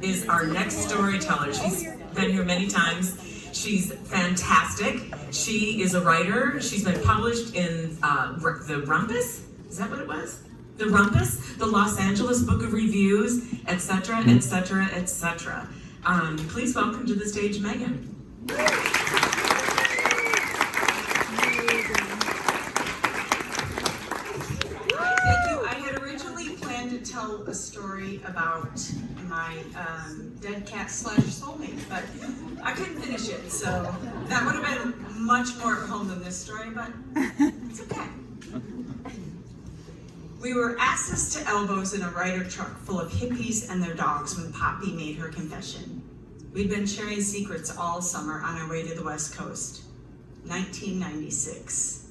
is our next storyteller. She's been here many times. She's fantastic. She is a writer. She's been published in the Rumpus. Is that what it was? The Rumpus, the Los Angeles Book of Reviews, etc., etc., etc. Please welcome to the stage, Maegan. Tell a story about my dead cat / soulmate, but I couldn't finish it, so that would have been much more at home than this story, but it's okay. We were asses to elbows in a Ryder truck full of hippies and their dogs when Poppy made her confession. We'd been sharing secrets all summer on our way to the West Coast. 1996.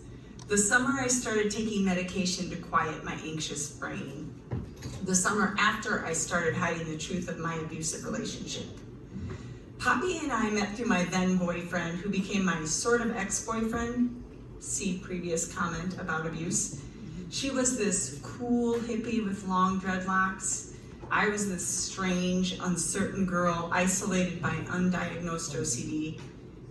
The summer I started taking medication to quiet my anxious brain. The summer after I started hiding the truth of my abusive relationship. Poppy and I met through my then boyfriend, who became my sort of ex-boyfriend. See previous comment about abuse. She was this cool hippie with long dreadlocks. I was this strange, uncertain girl isolated by undiagnosed OCD.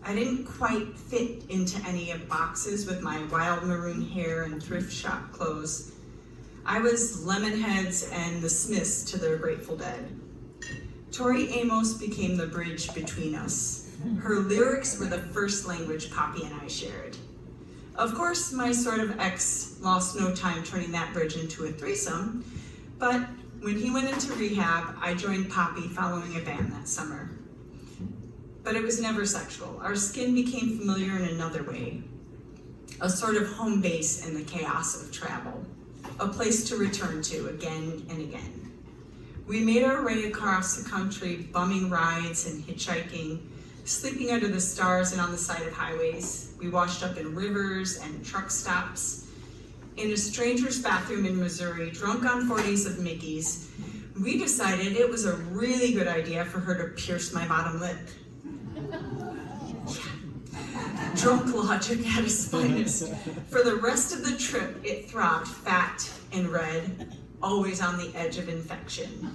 I didn't quite fit into any of boxes with my wild maroon hair and thrift shop clothes. I was Lemonheads and the Smiths to their Grateful Dead. Tori Amos became the bridge between us. Her lyrics were the first language Poppy and I shared. Of course, my sort of ex lost no time turning that bridge into a threesome, but when he went into rehab, I joined Poppy following a band that summer. But it was never sexual. Our skin became familiar in another way, a sort of home base in the chaos of travel. A place to return to again and again. We made our way across the country, bumming rides and hitchhiking, sleeping under the stars and on the side of highways. We washed up in rivers and truck stops. In a stranger's bathroom in Missouri, drunk on 40s of Mickey's, we decided it was a really good idea for her to pierce my bottom lip. Drunk logic at its finest. For the rest of the trip, it throbbed fat and red, always on the edge of infection.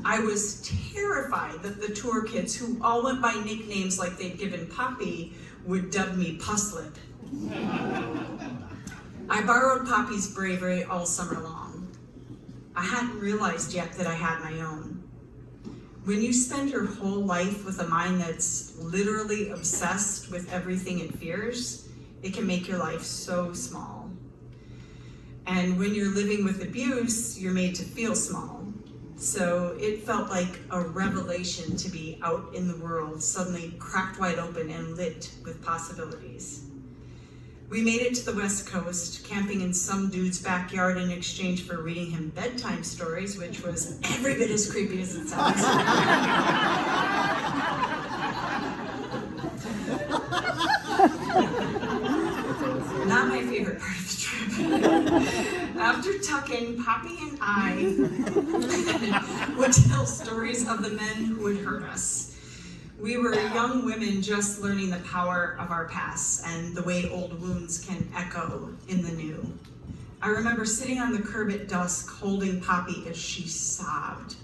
I was terrified that the tour kids, who all went by nicknames like they'd given Poppy, would dub me Pusslip. I borrowed Poppy's bravery all summer long. I hadn't realized yet that I had my own. When you spend your whole life with a mind that's literally obsessed with everything it fears, it can make your life so small. And when you're living with abuse, you're made to feel small. So it felt like a revelation to be out in the world, suddenly cracked wide open and lit with possibilities. We made it to the West Coast, camping in some dude's backyard in exchange for reading him bedtime stories, which was every bit as creepy as it sounds. Not my favorite part of the trip. After tucking, Poppy and I would tell stories of the men who would hurt us. We were young women just learning the power of our past and the way old wounds can echo in the new. I remember sitting on the curb at dusk holding Poppy as she sobbed.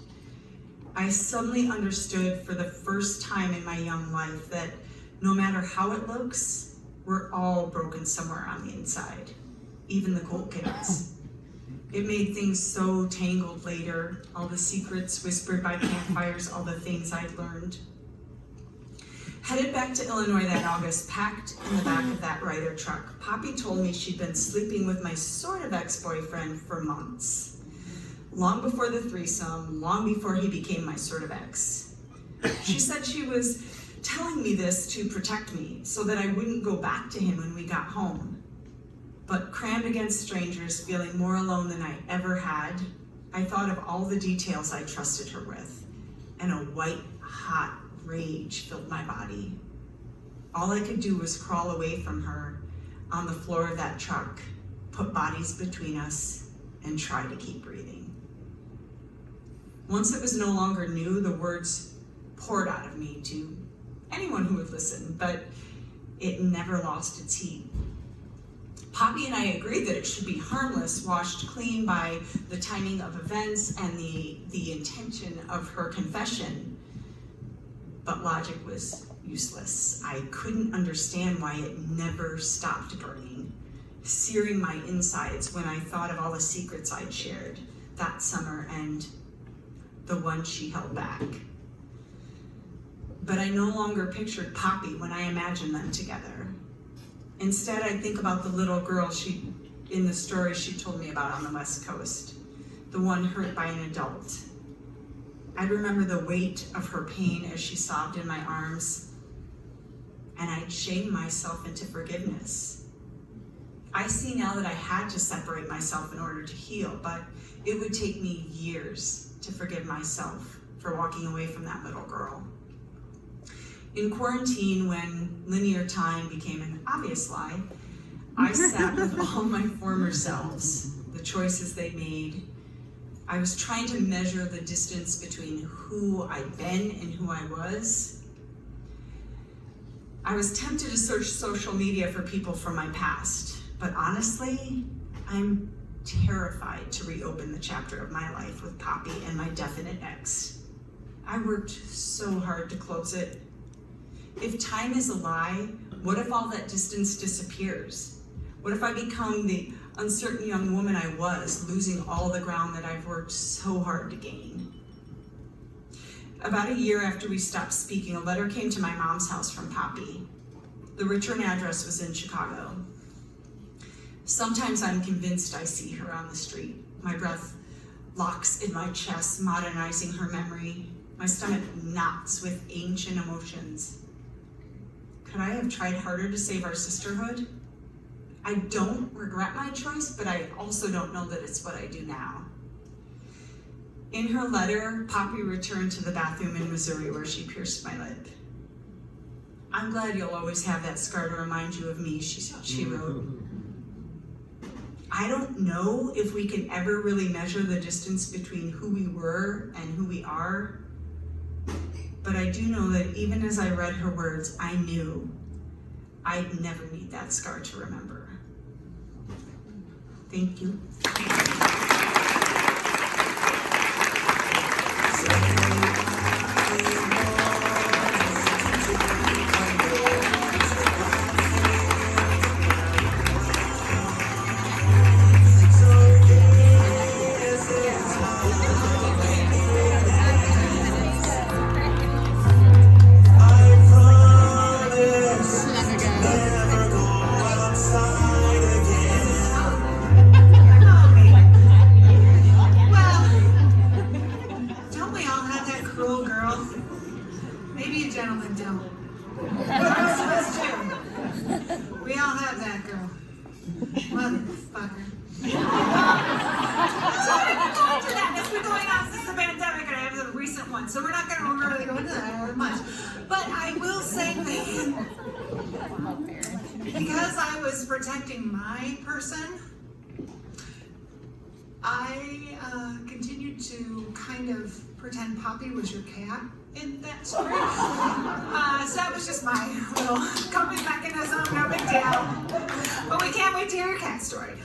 I suddenly understood for the first time in my young life that no matter how it looks, we're all broken somewhere on the inside, even the cool kids. It made things so tangled later, all the secrets whispered by campfires, all the things I'd learned. Headed back to Illinois that August, packed in the back of that Ryder truck, Poppy told me she'd been sleeping with my sort of ex-boyfriend for months. Long before the threesome, long before he became my sort of ex. She said she was telling me this to protect me, so that I wouldn't go back to him when we got home. But crammed against strangers, feeling more alone than I ever had, I thought of all the details I trusted her with, and a white, hot rage filled my body. All I could do was crawl away from her on the floor of that truck, put bodies between us, and try to keep breathing. Once it was no longer new, the words poured out of me to anyone who would listen, but it never lost its heat. Poppy and I agreed that it should be harmless, washed clean by the timing of events and the intention of her confession. But logic was useless. I couldn't understand why it never stopped burning, searing my insides when I thought of all the secrets I'd shared that summer and the one she held back. But I no longer pictured Poppy when I imagined them together. Instead, I think about the little girl in the story she told me about on the West Coast, the one hurt by an adult. I remember the weight of her pain as she sobbed in my arms, and I'd shame myself into forgiveness. I see now that I had to separate myself in order to heal, but it would take me years to forgive myself for walking away from that little girl. In quarantine, when linear time became an obvious lie, I sat with all my former selves, the choices they made. I was trying to measure the distance between who I'd been and who I was. I was tempted to search social media for people from my past, but honestly, I'm terrified to reopen the chapter of my life with Poppy and my definite ex. I worked so hard to close it. If time is a lie, what if all that distance disappears? What if I become the uncertain young woman I was, losing all the ground that I've worked so hard to gain? About a year after we stopped speaking, a letter came to my mom's house from Poppy. The return address was in Chicago. Sometimes I'm convinced I see her on the street. My breath locks in my chest, modernizing her memory. My stomach knots with ancient emotions. Could I have tried harder to save our sisterhood? I don't regret my choice, but I also don't know that it's what I do now. In her letter, Poppy returned to the bathroom in Missouri where she pierced my lip. I'm glad you'll always have that scar to remind you of me, she wrote. I don't know if we can ever really measure the distance between who we were and who we are, but I do know that even as I read her words, I knew I'd never need that scar to remember. Thank you. So we're not going to really go into that much. But I will say that because I was protecting my person, I continued to kind of pretend Poppy was your cat in that story. So that was just my little coping mechanism, no big deal. But we can't wait to hear your cat story.